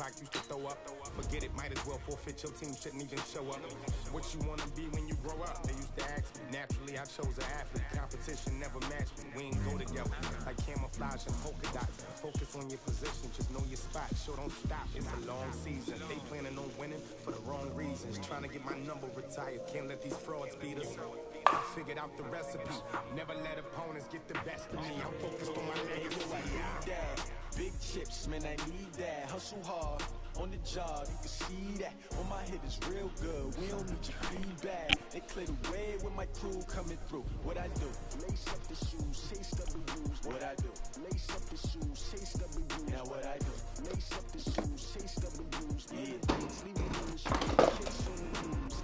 clock used to throw up. Forget it, might as well forfeit. Your team shouldn't even show up. What you want to be when you grow up? They used to ask me. Naturally, I chose an athlete. Competition never matched me. We ain't go together like camouflage and polka dots. Focus on your position, just know your spot. Sure, don't stop. It's a long season. They planning on winning for the wrong reasons. Trying to get my number retired. Can't let these frauds beat us. I figured out the recipe. Never let opponents get the best of me. I'm focused on my legacy. Big chips, man, I need that. Hustle hard on the job, you can see that. On my head is real good. We don't need your feedback. They clear the way with my crew coming through. What I do? Lace up the shoes, chase W's. What I do? Lace up the shoes, chase W's. Now what I do? Lace up the shoes, chase W's. Yeah, sleep in the shoes, chase W's.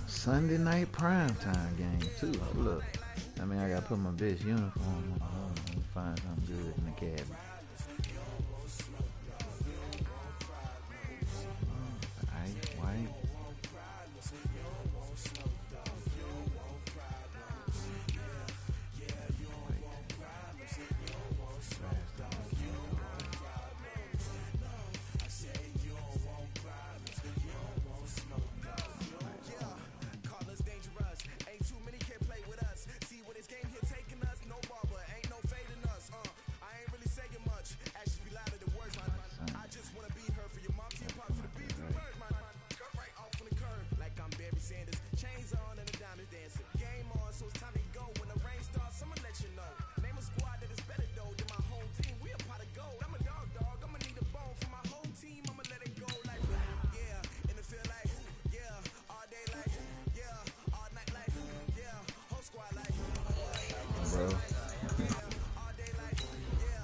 Sunday night primetime game too. Oh, look, I mean, I gotta put my best uniform on. Let me find something good in the cabinet. White.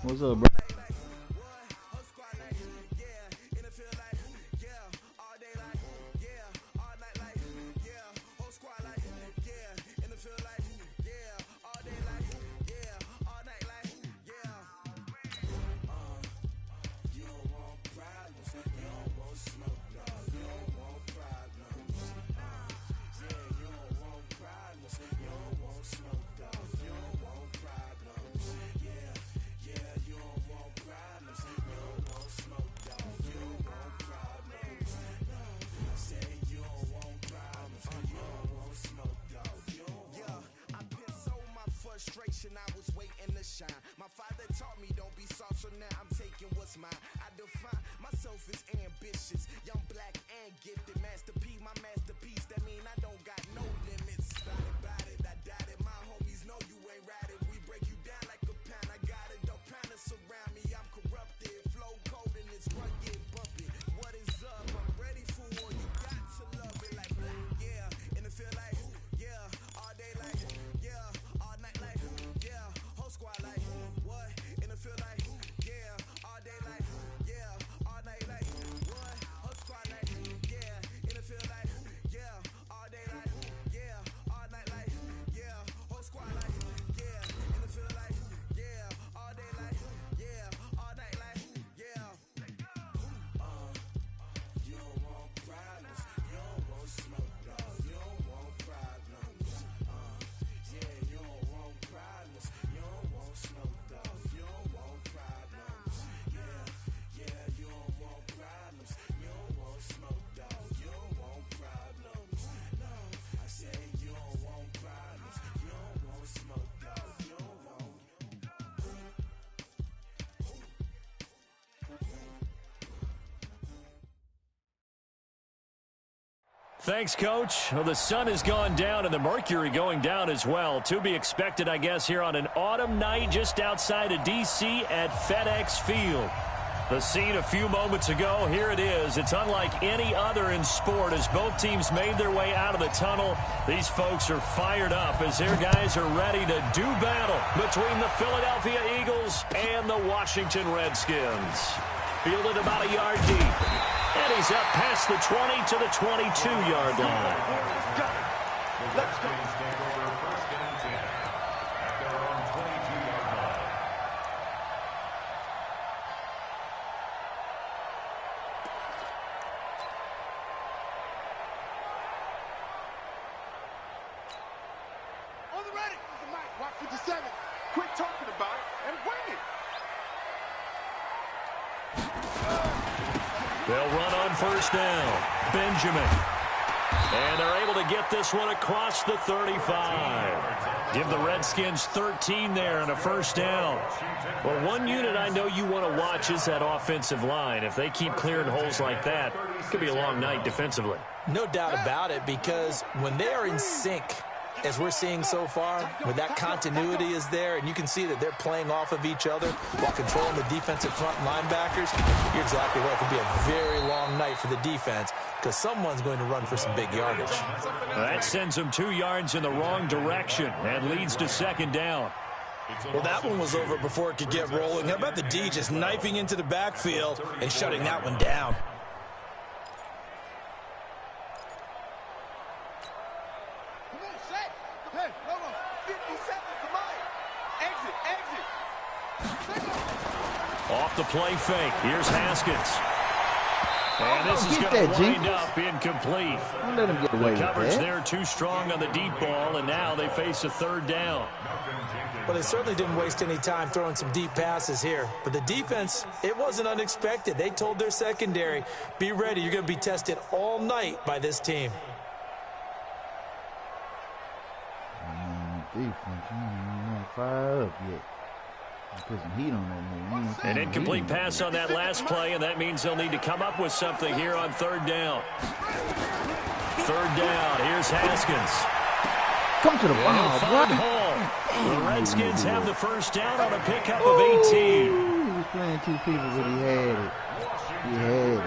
What's up, bro? I was waiting to shine. My father taught me don't be soft, so now I'm taking what's mine. I define myself as ambitious, young, black, and gifted. Master P, my masterpiece. That mean I don't got no limits. About it, I doubt it. My homies know you ain't right it. We break you down like a pound. I got it, don't pound to surround me. I'm corrupted, flow cold and it's rugged, bumpy. What is up? I'm ready for war. You got to love it like yeah, and it feel like yeah, all day like yeah, all night like yeah, whole squad like what? And it feel like yeah, all day like yeah, all night like what? Whole squad like yeah, and it feel like yeah, all day like yeah, all night like yeah, whole squad like yeah, and it feel like yeah, all day like yeah, all night like yeah. You don't want problems, you don't want smoke, dog. You don't want problems. Yeah, you don't want problems, you don't want smoke, dog. You don't want problems. Yeah, you don't want problems, you don't want smoke, dog. You don't want problems. No, I say you don't want problems, you don't want smoke, dog. You don't want. Thanks, Coach. Well, the sun has gone down and the mercury going down as well. To be expected, I guess, here on an autumn night just outside of D.C. at FedEx Field. The scene a few moments ago, here it is. It's unlike any other in sport as both teams made their way out of the tunnel. These folks are fired up as their guys are ready to do battle between the Philadelphia Eagles and the Washington Redskins. Fielded about a yard deep. And he's up past the 20 to the 22-yard line. Let's go. Quit talking about it and win it. They'll run on first down. Benjamin. And they're able to get this one across the 35. Give the Redskins 13 there and a first down. Well, one unit I know you want to watch is that offensive line. If they keep clearing holes like that, it could be a long night defensively. No doubt about it, because when they are in sync, as we're seeing so far, when that continuity is there and you can see that they're playing off of each other while controlling the defensive front linebackers, you're exactly right. It could be a very long night for the defense because someone's going to run for some big yardage. That sends them 2 yards in the wrong direction and leads to second down. Well, that one was over before it could get rolling. How about the D just knifing into the backfield and shutting that one down? Off the play fake. Here's Haskins. And this is going to wind up incomplete. Don't let him get away with that. Coverage there too strong on the deep ball, and now they face a third down. Well, they certainly didn't waste any time throwing some deep passes here. But the defense, it wasn't unexpected. They told their secondary, be ready. You're going to be tested all night by this team. Defense, you ain't even fire up yet. Put some heat on that nigga. An incomplete pass on that last play, and that means they'll need to come up with something here on third down. Third down. Here's Haskins. Come to the ball, boy. The Redskins have the first down on a pickup of 18. He was playing two people, but he had it. He had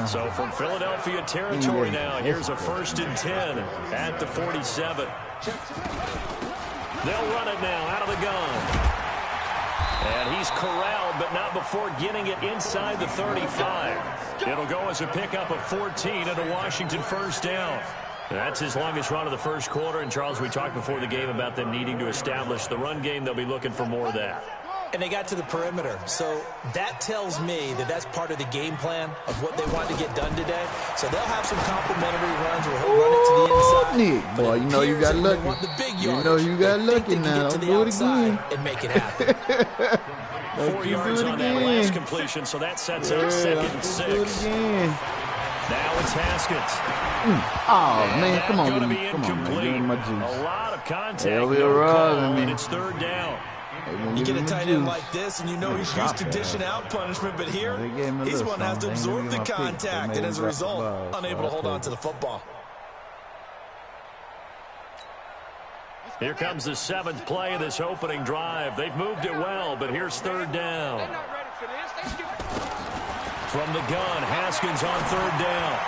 it. So from Philadelphia territory now, here's a 1st and 10 at the 47. They'll run it now out of the gun. And he's corralled, but not before getting it inside the 35. It'll go as a pickup of 14 and a Washington first down. That's his longest run of the first quarter. And, Charles, we talked before the game about them needing to establish the run game. They'll be looking for more of that. And they got to the perimeter. So that tells me that that's part of the game plan of what they want to get done today. So they'll have some complimentary runs where he'll run it to the inside. Nick, boy, you know you got lucky. You know you got lucky now. Don't do it again. And make it happen. 4 yards on that last completion, so that sets up 2nd and 6. Now it's Haskins. Oh, man, come on. Going to be incomplete. A lot of contact. And it's third down. You get a tight end like this, and you know he's used to dishing out punishment, but here, he's one that has to absorb the contact, and as a result, unable to hold on to the football. Here comes the 7th play of this opening drive. They've moved it well, but here's third down. From the gun, Haskins on third down.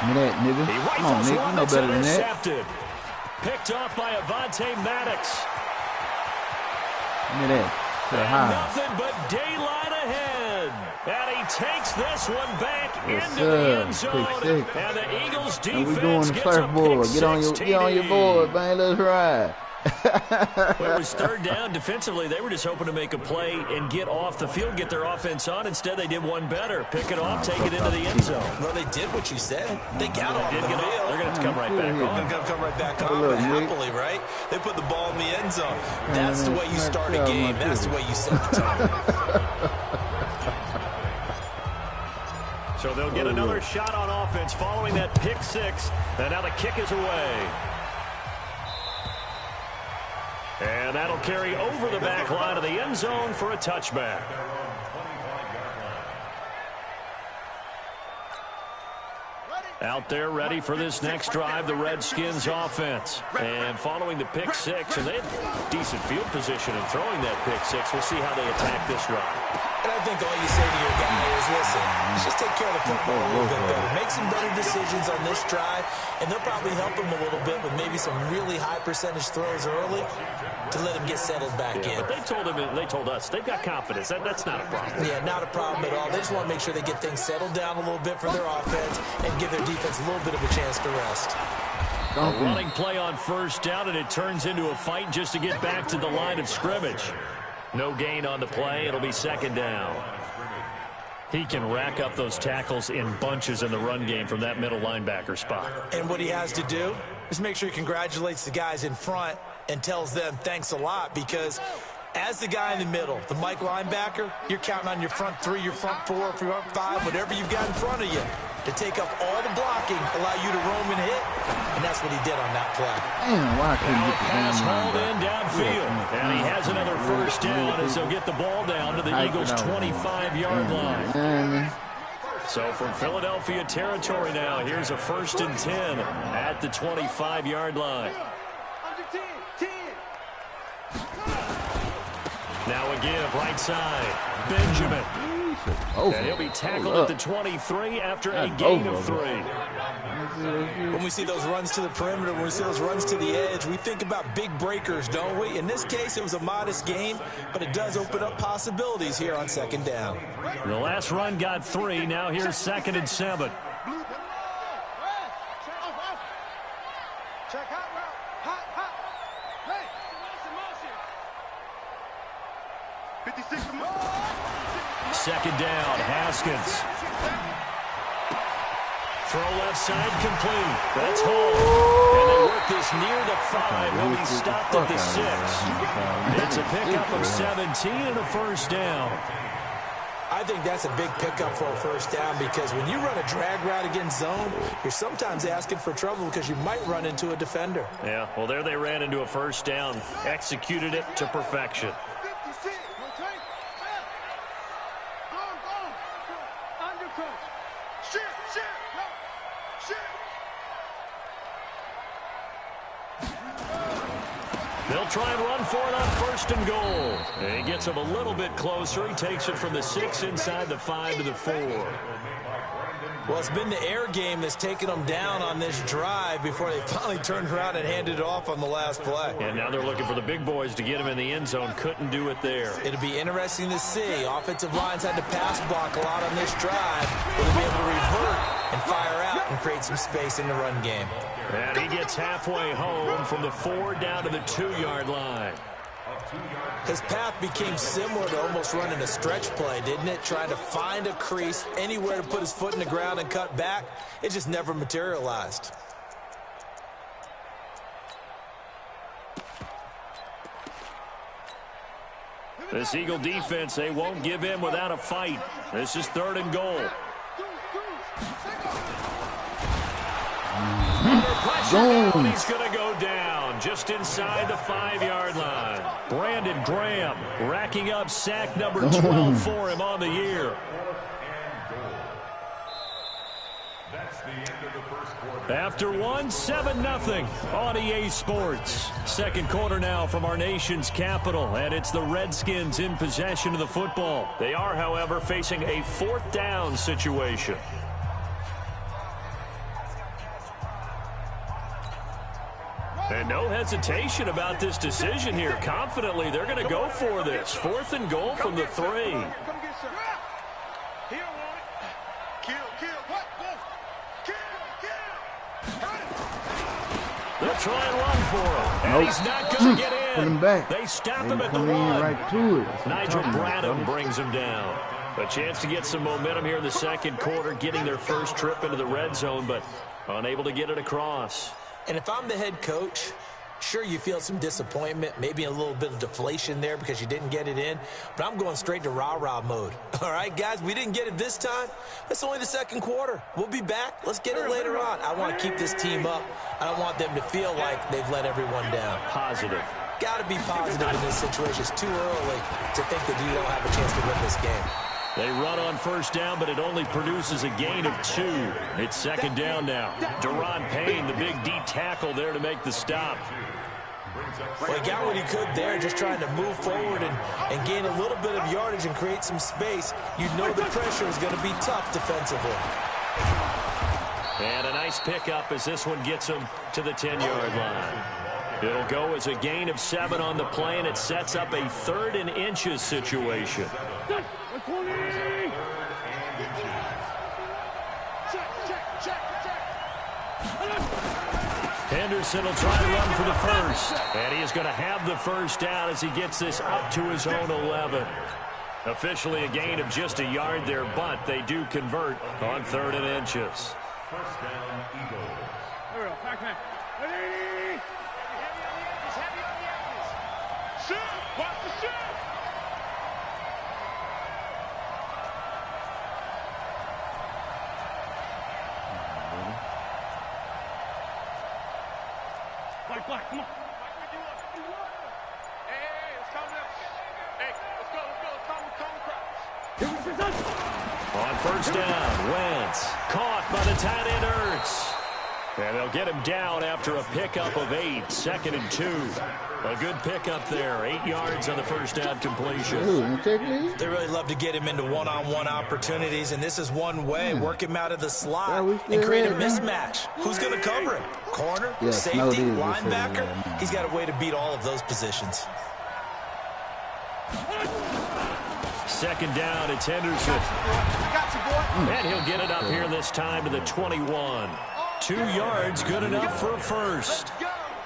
Give me that, nigga. Come on, nigga. You know better than that. Picked off by Avonte Maddox. Give me that. And nothing but daylight ahead. And he takes this one back into the end zone. And the Eagles defense and we doing the surfboard. Get on your board, man. Let's ride. Well, it was third down. Defensively, they were just hoping to make a play and get off the field, get their offense on. Instead, they did one better. Pick it off, take it into the end zone. Well, they did what you said. They got off the field. They're going to have to come right back on. They're going to come right back on happily, right? They put the ball in the end zone. That's the way you start a game. That's the way you set the tone. So they'll get another shot on offense following that pick six. And now the kick is away. And that'll carry over the back line of the end zone for a touchback. Out there ready for this next drive, the Redskins offense. And following the pick six, and they had decent field position in throwing that pick six. We'll see how they attack this drive. And I think all you say to your guy is, listen, just take care of the football a little bit better. Make some better decisions on this drive, and they'll probably help him a little bit with maybe some really high percentage throws early to let him get settled back in. But they told us they've got confidence. That's not a problem. Yeah, not a problem at all. They just want to make sure they get things settled down a little bit for their offense and give their defense a little bit of a chance to rest. A running play on first down, and it turns into a fight just to get back to the line of scrimmage. No gain on the play. It'll be second down. He can rack up those tackles in bunches in the run game from that middle linebacker spot. And what he has to do is make sure he congratulates the guys in front and tells them thanks a lot, because as the guy in the middle, the Mike linebacker, you're counting on your front three, your front four, front five, whatever you've got in front of you to take up all the blocking, allow you to roam and hit, and that's what he did on that play. Damn, why I couldn't get the Pass damn hauled line in downfield, and he has another first down as they'll get the ball down to the Eagles' 25-yard line. So from Philadelphia territory now, here's a 1st and 10 at the 25-yard line. Now a give, right side, Benjamin. And he'll be tackled at the 23 after a gain of 3. When we see those runs to the perimeter, when we see those runs to the edge, we think about big breakers, don't we? In this case, it was a modest gain, but it does open up possibilities here on second down. The last run got 3. Now here's 2nd and 7. Second down, Haskins. Throw left side complete. That's Hall. And they work this near the 5. He'll be stopped at the 6. It's a pickup of 17 and a first down. I think that's a big pickup for a first down, because when you run a drag route against zone, you're sometimes asking for trouble because you might run into a defender. Yeah, well, there they ran into a first down. Executed it to perfection. They'll try and run for it on 1st and goal. And he gets him a little bit closer. He takes it from the 6 inside the 5 to the 4. Well, it's been the air game that's taken them down on this drive before they finally turned around and handed it off on the last play. And now they're looking for the big boys to get him in the end zone. Couldn't do it there. It'll be interesting to see. Offensive lines had to pass block a lot on this drive. Will they be able to revert and fire out and create some space in the run game? And he gets halfway home from the 4 down to the 2-yard line. His path became similar to almost running a stretch play, didn't it? Trying to find a crease, anywhere to put his foot in the ground and cut back. It just never materialized. This Eagle defense, they won't give in without a fight. This is 3rd and goal. He's going to go down just inside the 5-yard line. Brandon Graham racking up sack number 12 for him on the year. After 7-0 on EA Sports. Second quarter now from our nation's capital, and it's the Redskins in possession of the football. They are, however, facing a 4th down situation. And no hesitation about this decision here. Confidently, they're going to go for this. 4th and goal from the 3. They'll try and run for it. And he's not going to get in. Put him back. They stop him at the 1. Right to it. Nigel Bradham brings him down. A chance to get some momentum here in the second quarter, getting their first trip into the red zone, but unable to get it across. And if I'm the head coach, sure, you feel some disappointment, maybe a little bit of deflation there because you didn't get it in, but I'm going straight to rah-rah mode. All right, guys, we didn't get it this time. It's only the second quarter. We'll be back. Let's get it later on. I want to keep this team up. I don't want them to feel like they've let everyone down. Positive. Got to be positive in this situation. It's too early to think that you don't have a chance to win this game. They run on first down, but it only produces a gain of 2. It's second down now. Deron Payne, the big D tackle there to make the stop. Well, he got what he could there, just trying to move forward and gain a little bit of yardage and create some space. You know the pressure is going to be tough defensively. And a nice pickup as this one gets him to the 10-yard line. It'll go as a gain of 7 on the play, and it sets up a 3rd and inches situation. Henderson will try to run for the first. And he is going to have the first down as he gets this up to his own 11. Officially a gain of just a yard there, but they do convert on 3rd and inches. First down, Eagles. There we go. Pac-Man. Ready? He's heavy on the edges. Shoot! Watch the shoot! Black, come on. Hey, let's calm down. Hey, let's go. Let's calm. On first down, Wentz caught by the tight end Ertz. And they'll get him down after a pickup of 8, 2nd and 2. A good pickup there, 8 yards on the first down completion. They really love to get him into one-on-one opportunities, and this is one way. Work him out of the slot and create a mismatch. Who's going to cover him? Corner, safety, linebacker? He's got a way to beat all of those positions. Second down, it's Henderson. And he'll get it up here this time to the 21. 2 yards, good enough for a first.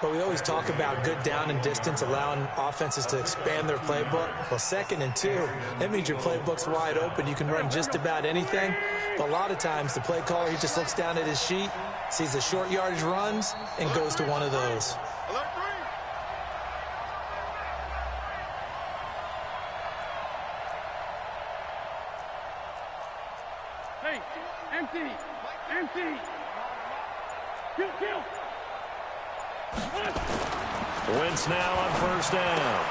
But we always talk about good down and distance, allowing offenses to expand their playbook. Well, 2nd and 2, that means your playbook's wide open. You can run just about anything. But a lot of times, the play caller, he just looks down at his sheet, sees the short yardage runs, and goes to one of those. Hey, empty. Kill. Wentz now on first down.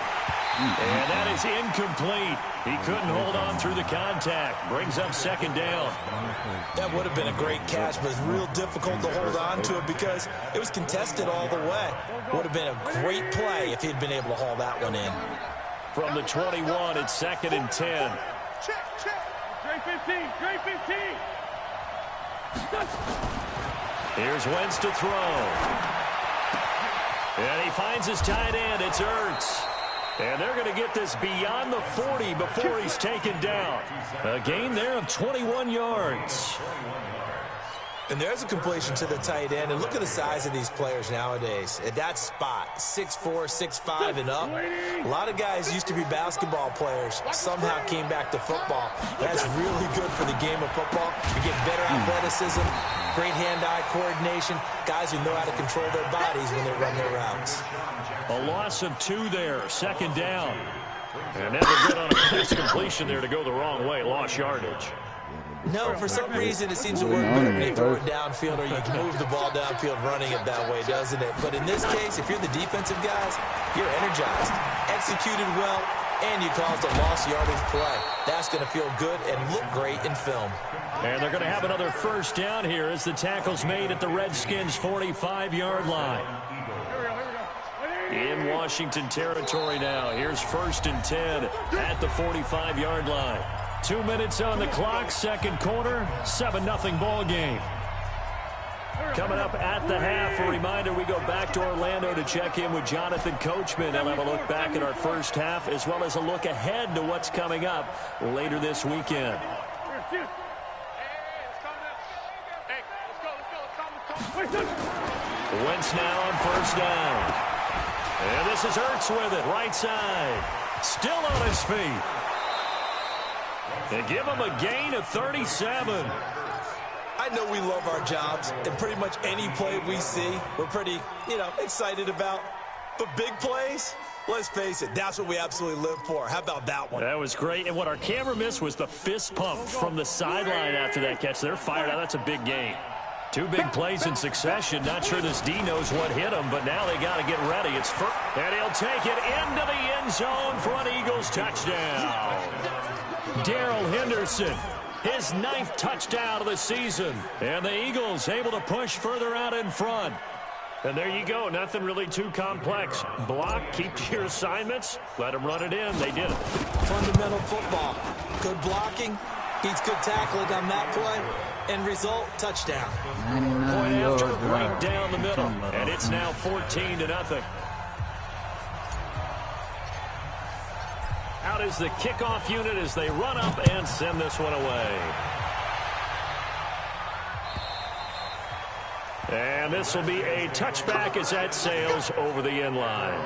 And that is incomplete. He couldn't hold on through the contact. Brings up second down. That would have been a great catch, but it's real difficult to hold on to it because it was contested all the way. Would have been a great play if he'd been able to haul that one in. From the 21, it's 2nd and 10. Check. Dre 15. Here's Wentz to throw. And he finds his tight end. It's Ertz. And they're going to get this beyond the 40 before he's taken down. A gain there of 21 yards. And there's a completion to the tight end. And look at the size of these players nowadays. At that spot, 6'4", 6'5", and up. A lot of guys used to be basketball players. Somehow came back to football. That's really good for the game of football. You get better athleticism, great hand-eye coordination. Guys who know how to control their bodies when they run their routes. A loss of 2 there, 2nd down. And never good on a pass completion there to go the wrong way. Lost yardage. No, for some reason it seems to work better when you throw it downfield or you can move the ball downfield running it that way, doesn't it? But in this case, if you're the defensive guys, you're energized, executed well, and you caused a lost yardage play. That's going to feel good and look great in film. And they're going to have another first down here as the tackle's made at the Redskins' 45-yard line. In Washington territory now. Here's 1st and 10 at the 45-yard line. 2 minutes on the clock, second quarter, 7-0 ball game. Coming up at the half, a reminder, we go back to Orlando to check in with Jonathan Coachman. He'll have a look back at our first half as well as a look ahead to what's coming up later this weekend. Wentz now on first down. And this is Ertz with it, right side. Still on his feet. They give him a gain of 37. I know we love our jobs, and pretty much any play we see, we're pretty, excited about. But big plays, let's face it, that's what we absolutely live for. How about that one? That was great. And what our camera missed was the fist pump from the sideline after that catch. They're fired out. That's a big gain. 2 big plays in succession. Not sure this D knows what hit him, but now they got to get ready. It's first, and he'll take it into the end zone for an Eagles touchdown. Darrell Henderson. His 9th touchdown of the season. And the Eagles able to push further out in front. And there you go. Nothing really too complex. Block, keep to your assignments, let them run it in. They did it. Fundamental football. Good blocking, beats good tackling on that play. End result, touchdown. Point after, right down the middle. And it's now 14-0. Out is the kickoff unit as they run up and send this one away. And this will be a touchback as that sails over the end line.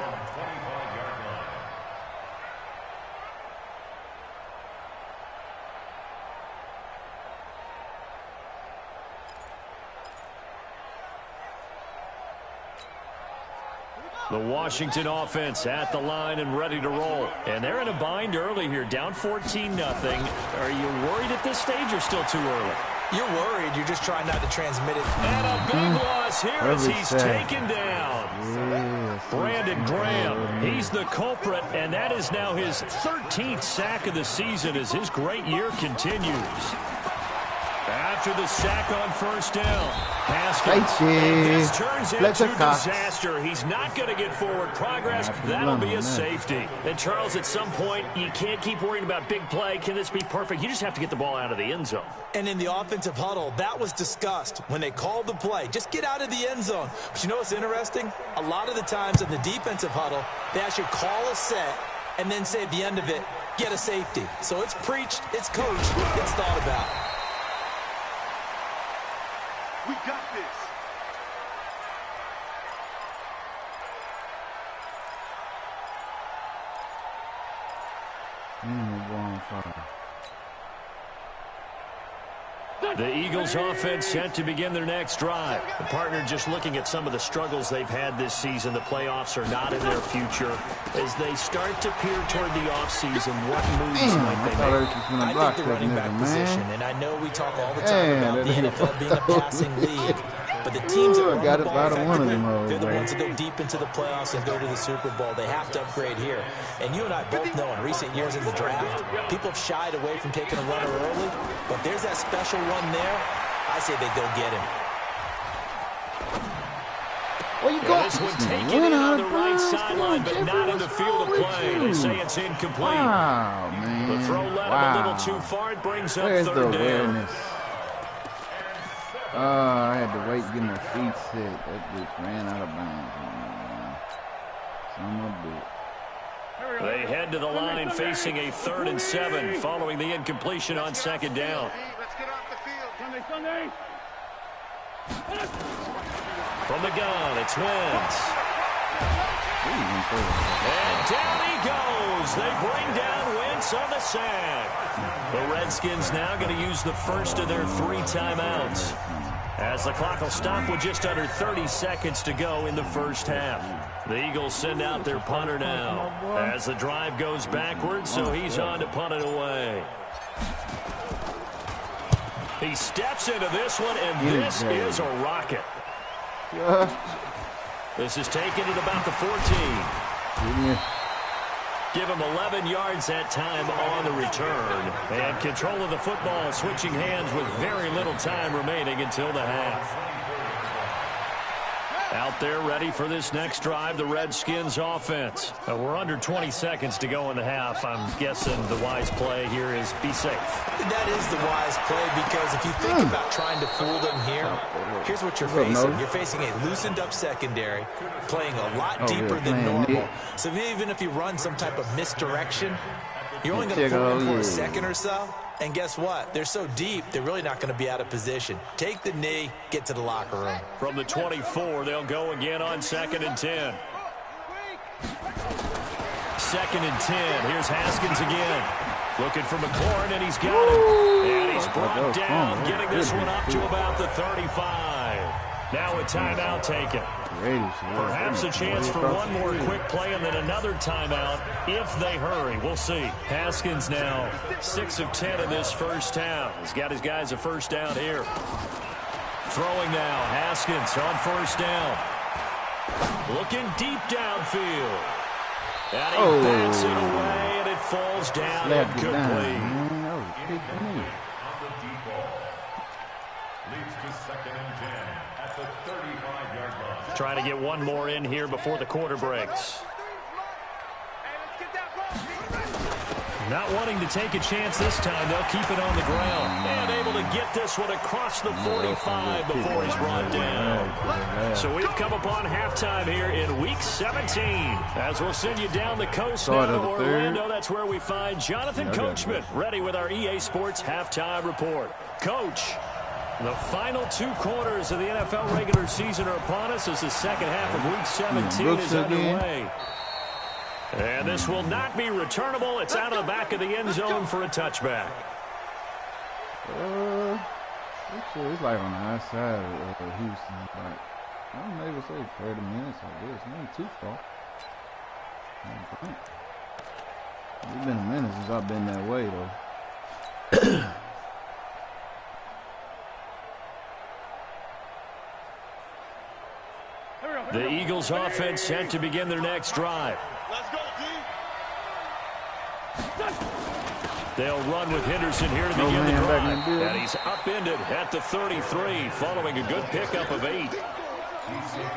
The Washington offense at the line and ready to roll. And they're in a bind early here, down 14-0. Are you worried at this stage or still too early? You're worried. You're just trying not to transmit it. And a big loss here as he's taken down. Brandon Graham, he's the culprit, and that is now his 13th sack of the season as his great year continues. After the sack on first down, Haskins, and this turns into disaster. He's not going to get forward progress. That'll be a safety. And Charles, at some point, you can't keep worrying about big play. Can this be perfect? You just have to get the ball out of the end zone. And in the offensive huddle, that was discussed when they called the play. Just get out of the end zone. But you know what's interesting? A lot of the times in the defensive huddle, they actually call a set and then say at the end of it, get a safety. So it's preached, it's coached, it's thought about. We got this. The Eagles offense set to begin their next drive. The partner just looking at some of the struggles they've had this season. The playoffs are not in their future. As they start to peer toward the offseason, what moves might they make? I think the running back position, and I know we talk all the time about the NFL being a passing league, but the teams that run the ball effectively, they're the ones that go deep into the playoffs and go to the Super Bowl. They have to upgrade here. And you and I both know in recent years in the draft, people have shied away from taking a runner early, but there's that special one there. I say they go get him. Well, you got this one taken in on the right sideline, but not in the field of play. They say it's incomplete. Wow, man. The throw led him a little too far. It brings up third down. I had to wait to get my feet set. That just ran out of bounds. Son of a bitch. They head to the line facing a 3rd and 7 following the incompletion on 2nd down. Let's get off the field. Sunday. From the gun, it's Wentz. And down he goes. They bring down Wentz on the sack. The Redskins now going to use the first of their 3 timeouts, as the clock will stop with just under 30 seconds to go in the first half. The Eagles send out their punter now as the drive goes backwards, so he's on to punt it away. He steps into this one, and this is a rocket. This is taken at about the 14. Give him 11 yards that time on the return. And control of the football, switching hands with very little time remaining until the half. Out there ready for this next drive, the Redskins offense. We're under 20 seconds to go in the half. I'm guessing the wise play here is be safe. That is the wise play, because if you think about trying to fool them here, here's what you're facing. You're facing a loosened up secondary, playing a lot deeper than normal. So even if you run some type of misdirection, you're only going to fool them for a second or so. And guess what? They're so deep, they're really not going to be out of position. Take the knee, get to the locker room. From the 24, they'll go again on 2nd and 10. 2nd and 10. Here's Haskins again. Looking for McLaurin, and he's got him. And he's brought down, getting this one up to about the 35. Now a timeout taken. Perhaps a chance for one more quick play and then another timeout if they hurry. We'll see. Haskins now 6 of 10 in this first half. He's got his guys a first down here. Throwing now. Haskins on first down. Looking deep downfield. And he bats it away, and it falls down incomplete. kick for me. On the deep ball. Leads to 2nd and 10 at the 35-yard line. Trying to get one more in here before the quarter breaks. Not wanting to take a chance this time, they'll keep it on the ground. And able to get this one across the 45 before he's brought down. So we've come upon halftime here in Week 17. As we'll send you down the coast now to Orlando, that's where we find Jonathan Coachman ready with our EA Sports Halftime Report. Coach, the final 2 quarters of the NFL regular season are upon us as the second half of Week 17 is underway. And this will not be returnable. It's out of the back of the end zone for a touchback. It's like on the outside of Houston. Like, I don't know, maybe say 30 minutes or this. Not too far. It's been a minute since I've been that way, though. The Eagles offense set to begin their next drive. Let's go, D. They'll run with Henderson here to begin the drive. And he's upended at the 33 following a good pickup of 8.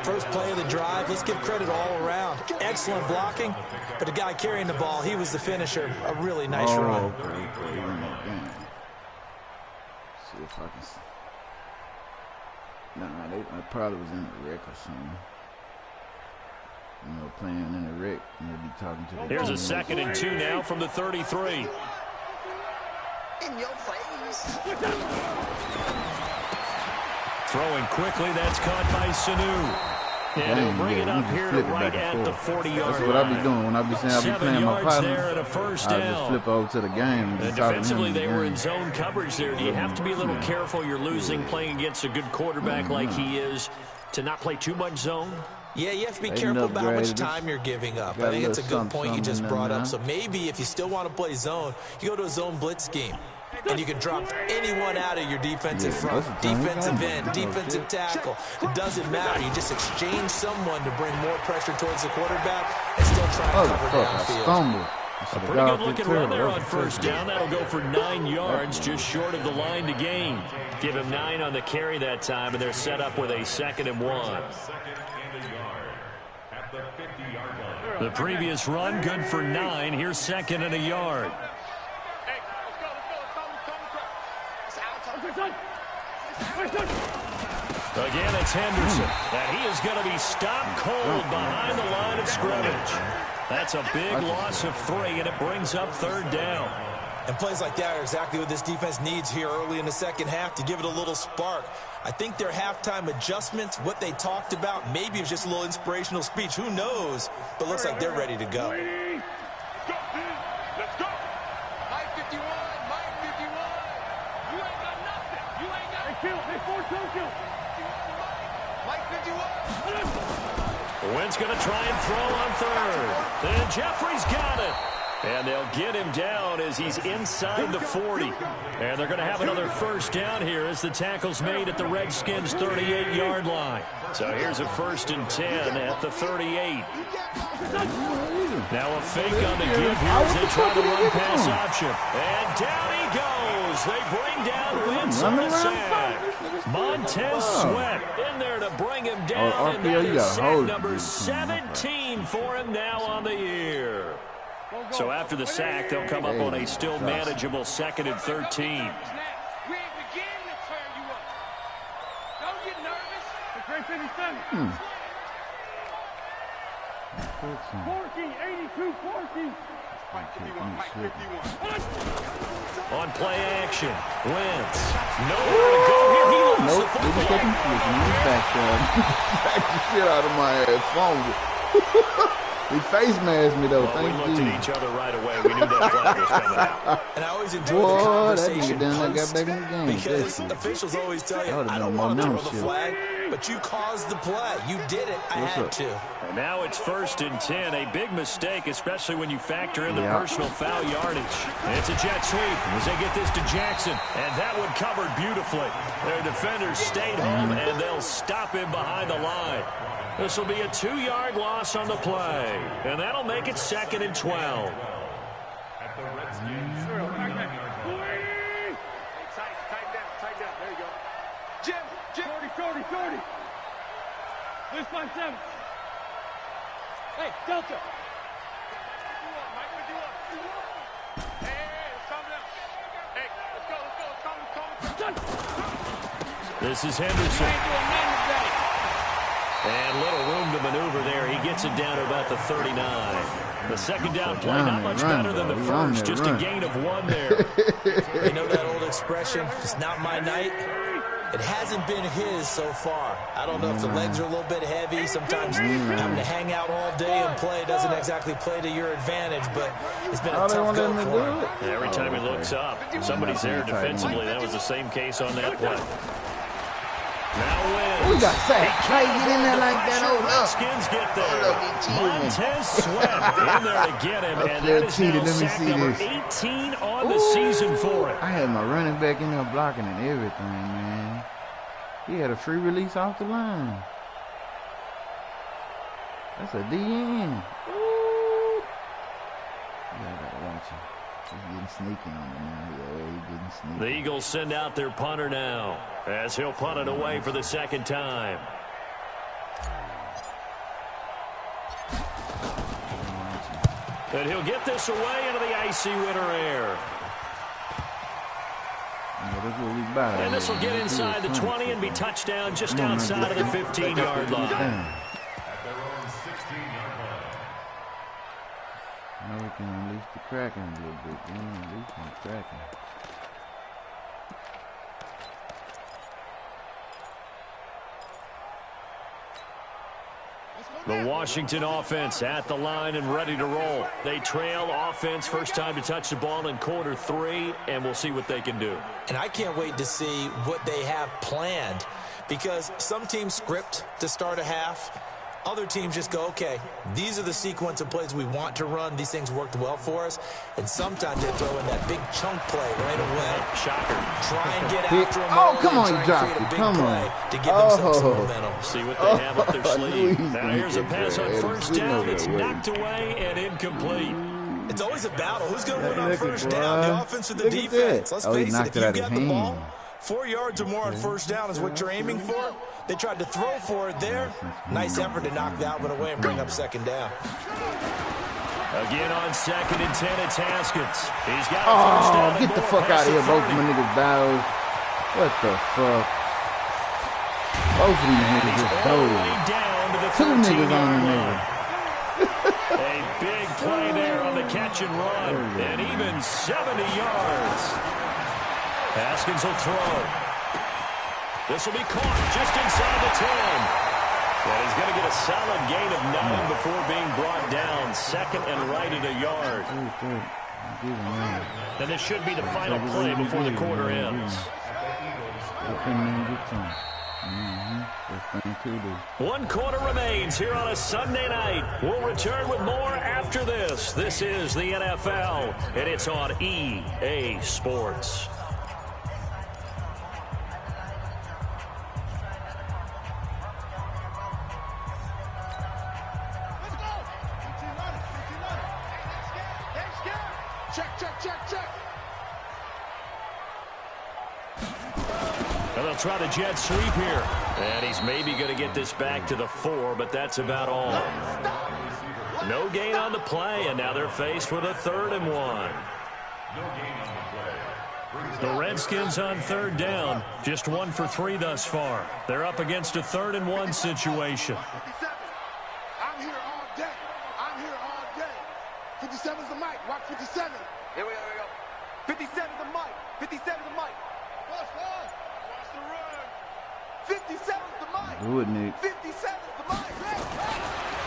First play of the drive, let's give credit all around. Excellent blocking, but the guy carrying the ball, he was the finisher. A really nice run. Okay. See if I can see. Nah, they probably was in the wreck or something. You know, playing in the wreck, maybe talking to the Here's a 2nd and 2 now from the 33. In your face. Throwing quickly, that's caught by Sanu. And he'll bring it up here to right at the 40-yard line. That's what I be doing when I be saying I be playing my partner. I just flip over to the game. And defensively, they were in zone coverage there. Do you have to be a little careful? You're losing playing against a good quarterback like he is to not play too much zone? Yeah, you have to be careful about how much time you're giving up. I think it's a good point you just brought up. So maybe if you still want to play zone, you go to a zone blitz scheme. And you can drop anyone out of your defensive front, defensive end, defensive tackle. It doesn't matter. You just exchange someone to bring more pressure towards the quarterback and still try to cover downfield. A pretty good-looking run there on first down. That'll go for 9 yards, just short of the line to gain. Give him 9 on the carry that time, and they're set up with a 2nd and 1. The previous run, good for 9. Here's 2nd and a yard. Again, it's Henderson. And he is going to be stopped cold behind the line of scrimmage. That's a big loss of 3, and it brings up 3rd down. And plays like that are exactly what this defense needs here early in the second half to give it a little spark. I think their halftime adjustments, what they talked about, maybe it was just a little inspirational speech. Who knows? But looks like they're ready to go. Let's go. Mike 51, Mike 51. You ain't got nothing. You ain't got nothing. They forced Tokyo. Mike 51. Wentz going to try and throw on 3rd. Then Jeffrey's got it. And they'll get him down as he's inside the 40. And they're going to have another first down here as the tackle's made at the Redskins' 38-yard line. So here's a 1st and 10 at the 38. Now a fake on the give here as they try to run pass option. And down he goes. They bring down Wentz on the sack. Montez Sweat in there to bring him down. And that is sack number 17 for him now on the year. So after the sack, they'll come up on a still manageable 2nd and 13. We ain't beginning to turn you up. Don't get nervous. The great 57. Porky, 82, Porky. Mike 51, Mike 51. On play action, Wentz. Nowhere to go here. He lost the football. Back the shit out of my ass. He face masked me though. Well, we looked at each other right away. We knew that flag was coming out. And I always enjoy the conversation got back in the game. Because officials always tell you, I don't want to throw the flag, but you caused the play. You did it. I had to. And now it's 1st and 10. A big mistake, especially when you factor in the personal foul yardage. It's a jet sweep as they get this to Jackson. And that one covered beautifully. Their defenders stayed home, and they'll stop him behind the line. This will be a 2-yard loss on the play. And that'll make it 2nd and 12. 657. Hey, Delta. This is Henderson. And little room to maneuver there. He gets it down to about the 39. The second down play, not much better than the first. Just a gain of 1 there. You know that old expression, it's not my night? It hasn't been his so far. I don't know if the legs are a little bit heavy. Sometimes having to hang out all day and play doesn't exactly play to your advantage, but it's been a tough go for him. Every time he looks up, somebody's there defensively. That was the same case on that play. Now wins. We got sacked. Try to get in there like that. Hold up. Redskins get there. Montez Sweat in there to get him, and that is now sack number 18 on the season for it. I had my running back in there blocking and everything, man. He had a free release off the line. That's a DN. Yeah, I gotta watch him. He's getting sneaky on him now. Yeah, he's getting sneaky. The Eagles send out their punter now, as he'll punt it away for the second time. And he'll get this away into the icy winter air. Yeah, and this will get inside the 20 and be touchdown just outside of the 15-yard line. At their own 16-yard line. Now we can unleash the Kraken a little bit. We can unleash the Kraken. The Washington offense at the line and ready to roll. They trail offense, first time to touch the ball in quarter 3, and we'll see what they can do. And I can't wait to see what they have planned, because some teams script to start a half. Other teams just go, okay, these are the sequence of plays we want to run. These things worked well for us. And sometimes they throw in that big chunk play right away. Shocker. Try and get after them. Oh, come on, you dropped it. Come on. To give themselves some momentum. See what they have up their sleeve. Now here's a pass on first down. It's knocked away and incomplete. It's always a battle. Who's going to win on first down, the offense or the defense? Let's face it, if you got the ball, 4 yards or more on first down is what you're aiming for. They tried to throw for it there. Nice effort to knock that one away and bring up second down. Again on 2nd and 10, it's Haskins. He's got a first down. Get the fuck out of here, both of my niggas battles. What the fuck? Both of these niggas just dove. 2 niggas on the nigga. A big play there on the catch and run. And even 70 yards. Haskins will throw. This will be caught just inside the 10. And he's going to get a solid gain of 9 before being brought down. 2nd and right at a yard. And this should be the final play before the quarter ends. 1 quarter remains here on a Sunday night. We'll return with more after this. This is the NFL, and it's on EA Sports. And they'll try the jet sweep here. And he's maybe going to get this back to the 4, but that's about all. No gain on the play, and now they're faced with a 3rd and 1. The Redskins on 3rd down, just 1 for 3 thus far. They're up against a 3rd and 1 situation. I'm here all day. I'm here all day. 57's the mic. Watch 57. Here we go. 57's the mic. 57's the mic. Watch the run. 57's the mic. Do it, Nick. 57's the mic.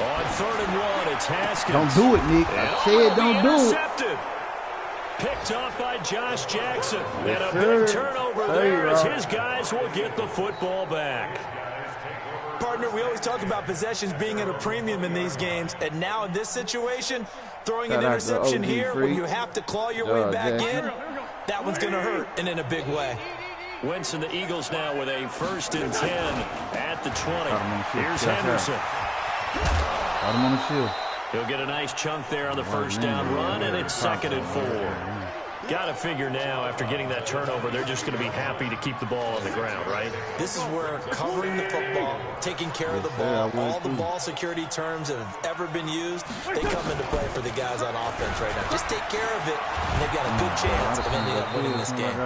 On 3rd and 1, it's Haskins. Don't do it, Nick. I said don't do it. Picked off by Josh Jackson. And a big turnover there as his guys will get the football back. Partner, we always talk about possessions being at a premium in these games, and now in this situation, throwing an interception here when you have to claw your way back in, that one's going to hurt, and in a big way. Wentz and the Eagles now with a 1st and 10 at the 20. Here's Henderson. Got him on the field. He'll get a nice chunk there on the first down run, and it's 2nd and 4. Got to figure now, after getting that turnover, they're just going to be happy to keep the ball on the ground, right? This is where covering the football, taking care of the ball, all the ball security terms that have ever been used, they come into play for the guys on offense right now. Just take care of it, and they've got a good chance of ending up winning this game.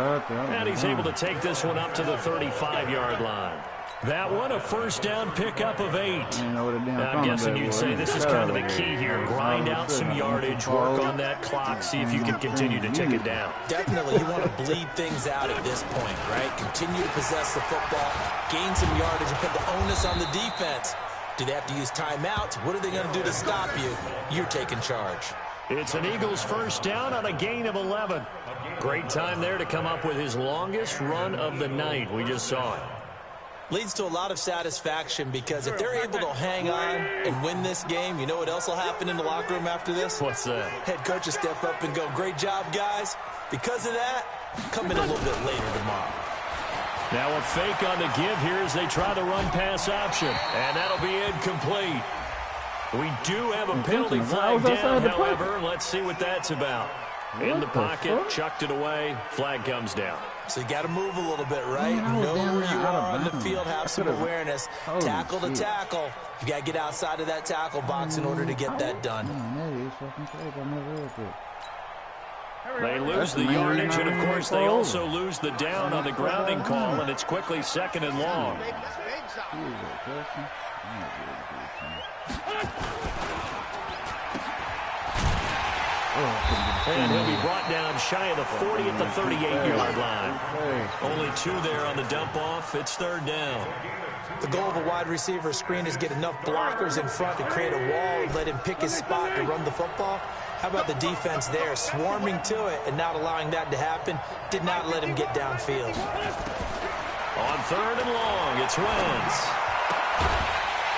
And he's able to take this one up to the 35-yard line. That one, a first down pickup of 8. Now, I'm guessing you'd say this is kind of the key here. Grind out some yardage, work on that clock, see if you can continue to tick it down. Definitely, you want to bleed things out at this point, right? Continue to possess the football, gain some yardage, and put the onus on the defense. Do they have to use timeouts? What are they going to do to stop you? You're taking charge. It's an Eagles first down on a gain of 11. Great time there to come up with his longest run of the night. We just saw it. Leads to a lot of satisfaction because if they're able to hang on and win this game, you know what else will happen in the locker room after this? What's that? Head coach will step up and go, great job, guys. Because of that, come in a little bit later tomorrow. Now a fake on the give here as they try the run-pass option. And that'll be incomplete. We do have a penalty flag down, however. Let's see what that's about. In the pocket, chucked it away, flag comes down. So you got to move a little bit, right? Know where you are on the field, have some awareness. Tackle to tackle. You got to get outside of that tackle box in order to get that done. They lose the yardage, and of course they also lose the down on the grounding call, and it's quickly 2nd and long. And he'll be brought down shy of the 40 at the 38-yard line. Only 2 there on the dump-off. It's 3rd down. The goal of a wide receiver screen is get enough blockers in front to create a wall and let him pick his spot to run the football. How about the defense there, swarming to it and not allowing that to happen? Did not let him get downfield. On 3rd and long, it's Wentz.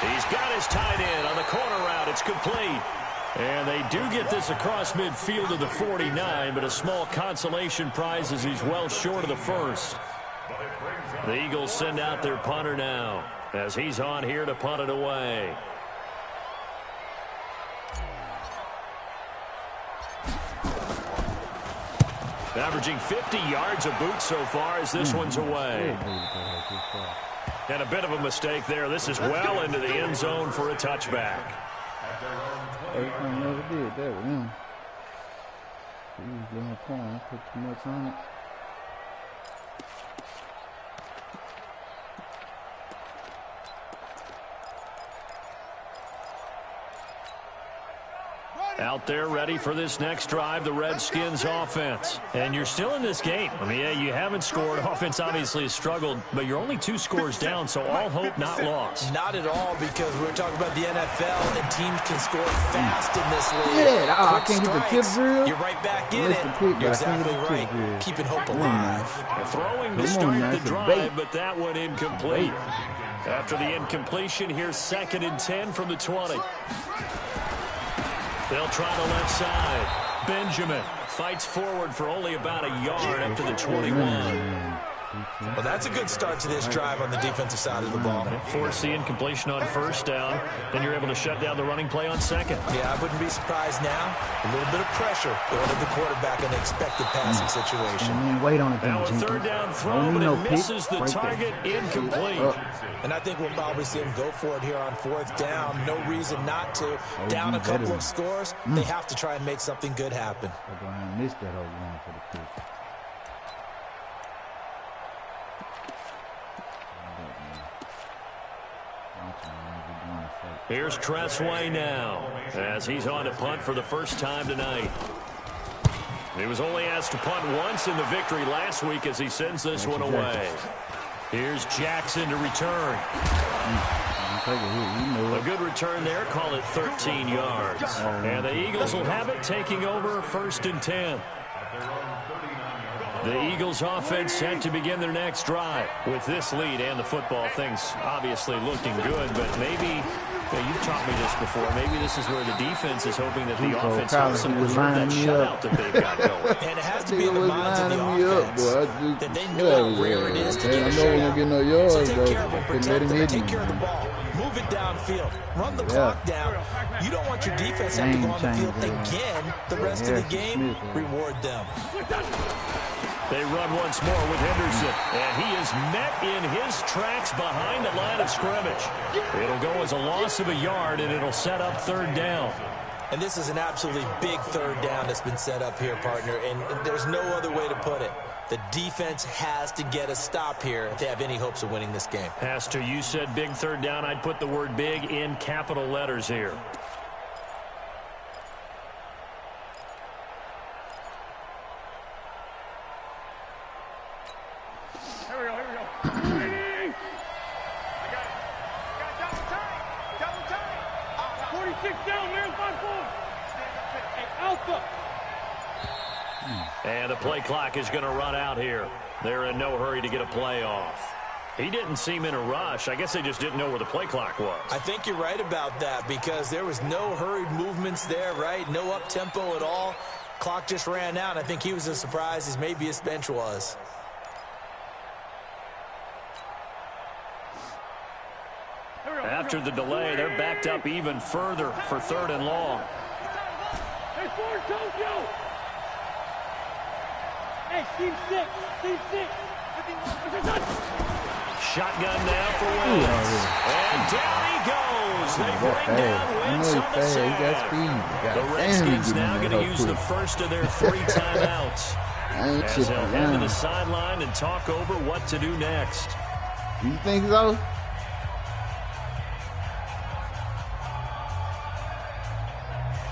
He's got his tight end on the corner route. It's complete. And they do get this across midfield to the 49, but a small consolation prize as he's well short of the first. The Eagles send out their punter now as he's on here to punt it away. Averaging 50 yards a boot so far as this one's away. And a bit of a mistake there. This is well into the end zone for a touchback. I never did that with him. He was getting a point. Put too much on it. Out there ready for this next drive, the Redskins offense. And you're still in this game. I mean, yeah, you haven't scored. Offense obviously has struggled, but you're only 2 scores down, so all hope not lost. Not at all, because we're talking about the NFL, and teams can score fast in this league. Yeah, I can't get the tip drill. You're right back in it. You're exactly right. Keeping hope alive. Throwing to start the drive, but that one incomplete. After the incompletion, here's 2nd and 10 from the 20. They'll try the left side. Benjamin fights forward for only about a yard up to the 21. Well, that's a good start to this drive on the defensive side of the ball. Force the incompletion on 1st down. Then you're able to shut down the running play on 2nd. Yeah, I wouldn't be surprised now. A little bit of pressure going to the quarterback in an expected passing situation. Wait on it. Now a 3rd down throw, but it misses the target. Incomplete. And I think we'll probably see him go for it here on 4th down. No reason not to. Down a couple of scores, they have to try and make something good happen. I missed that whole one for the kick. Here's Chkaho3 now as he's on to punt for the first time tonight. He was only asked to punt once in the victory last week as he sends this one away. Here's Jackson to return. A good return there. Call it 13 yards. And the Eagles will have it, taking over 1st and 10. The Eagles offense set to begin their next drive. With this lead and the football, things obviously looking good, but maybe Yeah, you've taught me this before. Maybe this is where the defense is hoping that the offense Collins helps them was preserve that lining me shutout up. that they've got going. And it has to be in the minds of the offense that they know how rare it is to get a I know we're going to get no yards, so take though. care of them, Couldn't let protect him them, hit take me. care of the ball. Move it downfield. Run the clock down. You don't want your defense to have to go on the field again the rest of the game. Reward them. They run once more with Henderson, and he is met in his tracks behind the line of scrimmage. It'll go as a loss of a yard, and it'll set up third down. And this is an absolutely big third down that's been set up here, partner, and there's no other way to put it. The defense has to get a stop here if they have any hopes of winning this game. Pastor, you said big third down. I'd put the word big in capital letters here. And the play clock is going to run out here. They're in no hurry to get a play off. He didn't seem in a rush. I guess they just didn't know where the play clock was. I think you're right about that because there was no hurried movements there, right? No up-tempo at all. Clock just ran out. I think he was as surprised as maybe his bench was. After the delay, they're backed up even further for third and long. Hey, team six. Shotgun now for Williams. And down he goes. They bring down Wentz on the sack. The Redskins now going to use the first of their 3 timeouts as they'll head to the sideline and talk over what to do next. You think so?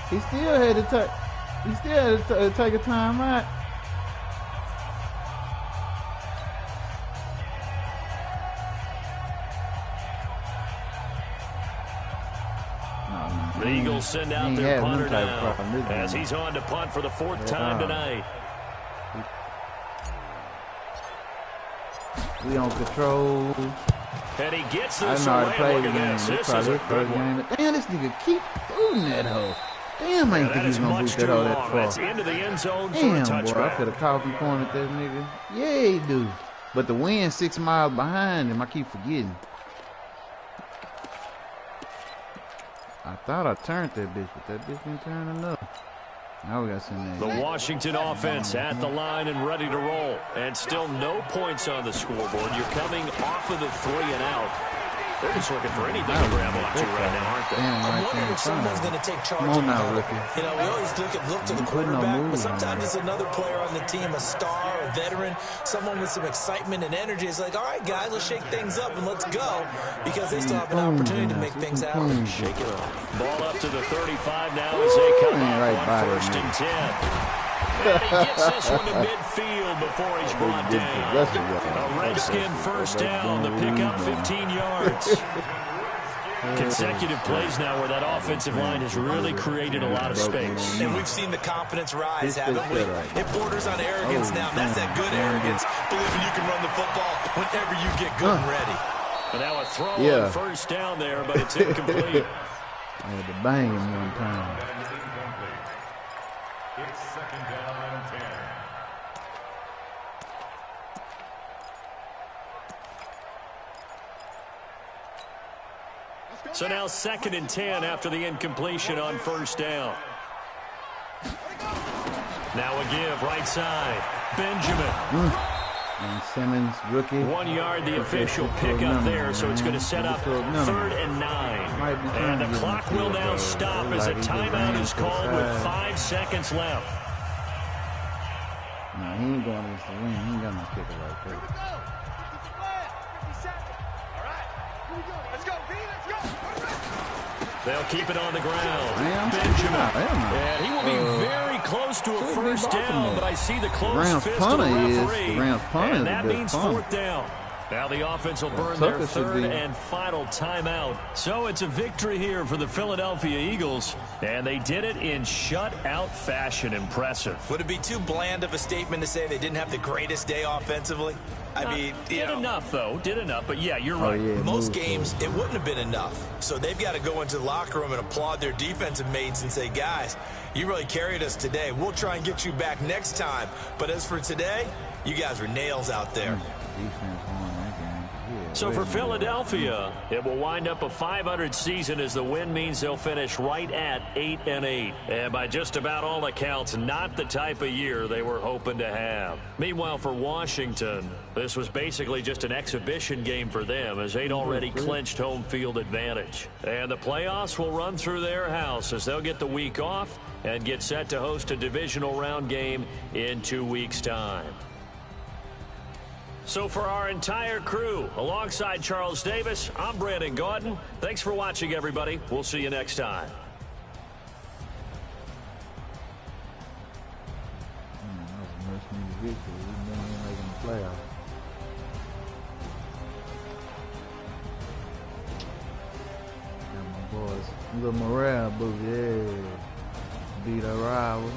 He still had to take a timeout. The Eagles send out their punter now as he's on to punt for the 4th time tonight. We on control. And he gets this away. Look at this. This is a good one. Damn, this nigga keep booting that hoe. Damn, I ain't think he's gonna boot that hoe that far. That's into the end zone for a Damn, touchback. boy, I could have coffee pointed that nigga. Yeah, he do. But the wind's 6 miles behind him. I keep forgetting. I thought I turned that bitch, but that bitch didn't turn enough. Now we got some. The Washington offense at the line and ready to roll. And still no points on the scoreboard. You're coming off of the 3 and out. They're just looking for anything to grab onto right now, aren't they? I'm wondering if someone's going to take charge of the You know, we always look to the quarterback, but sometimes it's another player on the team, a star, a veteran, someone with some excitement and energy. It's like, all right, guys, let's shake things up and let's go because they still have an opportunity to make things happen. Shake it off. Ball up to the 35 now as they come up on 1st and 10. And he gets this one to midfield before he's brought down. A Redskin first down. The pickup 15 yards. Consecutive plays now where that offensive line has really created a lot of space. And we've seen the confidence rise, haven't we? It borders on arrogance now. That's that good arrogance, believing you can run the football whenever you get good and ready. And now a throw on first down there, but it's incomplete. I had to bang him one time. It's 2nd down and 10. So now 2nd and 10 after the incompletion on first down. Now a give right side. Benjamin. And Simmons, rookie. 1 yard, the official pickup there, so it's going to set up 3rd and 9. And the clock will now stop as a timeout is called with 5 seconds left. No, he ain't going against the wind. He ain't got no kicker like that. They'll keep it on the ground. Benjamin. And he will be very close to a first down, but I see the close fist of the referee. And that means 4th down. Now the offense will burn their 3rd and final timeout. So it's a victory here for the Philadelphia Eagles, and they did it in shutout fashion. Impressive. Would it be too bland of a statement to say they didn't have the greatest day offensively? I mean, did enough, though. Did enough. But, yeah, you're right. Yeah, most games, it wouldn't have been enough. So they've got to go into the locker room and applaud their defensive mates and say, guys, you really carried us today. We'll try and get you back next time. But as for today, you guys were nails out there. Defense won that game. Yeah, So for Philadelphia, it will wind up a 500 season as the win means they'll finish right at 8-8. And by just about all accounts, not the type of year they were hoping to have. Meanwhile, for Washington, this was basically just an exhibition game for them as they'd already clinched home field advantage. And the playoffs will run through their house as they'll get the week off and get set to host a divisional round game in 2 weeks' time. So for our entire crew, alongside Charles Davis, I'm Brandon Gaudin. Thanks for watching, everybody. We'll see you next time. That was a much-needed victory. We know we're making the playoffs. Got my boys. Little morale boost, yeah. Beat our rival.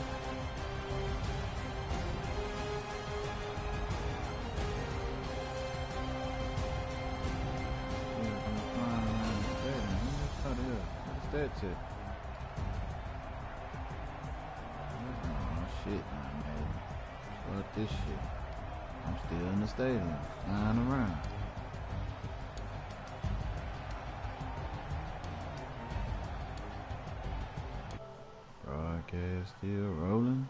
That shit. Oh shit, man. Fuck this shit. I'm still in the stadium, flying around. Broadcast still rolling.